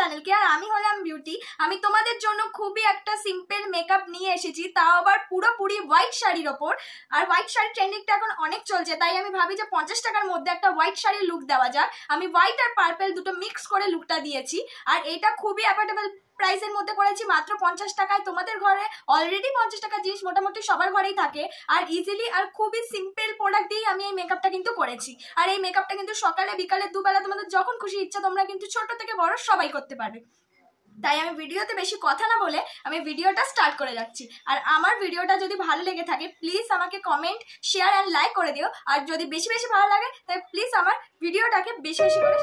চ্যানেলকে। আর আমি হলাম বিউটি। আমি তোমাদের জন্য খুবই একটা সিম্পল মেকআপ নিয়ে এসেছি, তাও আবার পুরোপুরি হোয়াইট শাড়ির ওপর। আর হোয়াইট শাড়ির ট্রেন্ডিংটা এখন অনেক চলছে, তাই আমি ভাবি যে 50 টাকার মধ্যে একটা হোয়াইট শাড়ির লুক দেওয়া যায়। আমি হোয়াইট আর পার্পল দুটো মিক্স করে লুকটা দিয়েছি। আর এটা খুবই অ্যাফোর্ডেবল প্রাইসের মধ্যে করেছি, মাত্র 50 টাকায়। তোমাদের ঘরে অলরেডি 50 টাকার জিনিস মোটামুটি সবার ঘরেই থাকে, আর ইজিলি আর খুবই সিম্পল প্রোডাক্ট দিয়েই আমি এই মেকআপটা কিন্তু করেছি। আর এই মেকআপটা কিন্তু সকালে বিকালে দুবেলা তোমাদের যখন খুশি ইচ্ছা তোমরা কিন্তু ছোট থেকে বড় সবাই করতে পারবে। তাই আমি ভিডিওতে বেশি কথা না বলে আমি ভিডিওটা স্টার্ট করে যাচ্ছি। আর আমার ভিডিওটা যদি ভালো লেগে থাকে প্লিজ আমাকে কমেন্ট, শেয়ার অ্যান্ড লাইক করে দিও। আর যদি বেশি বেশি ভালো লাগে তাই প্লিজ আমার ভিডিওটাকে বেশি বেশি করে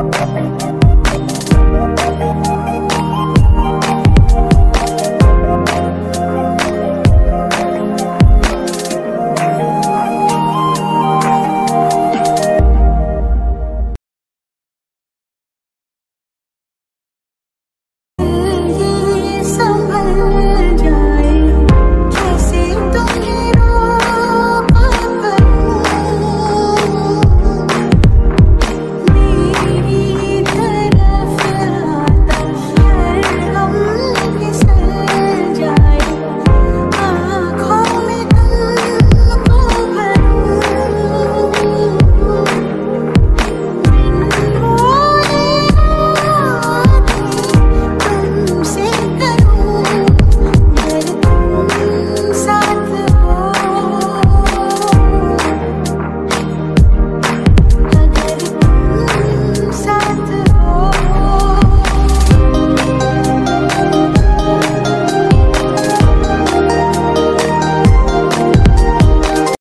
है।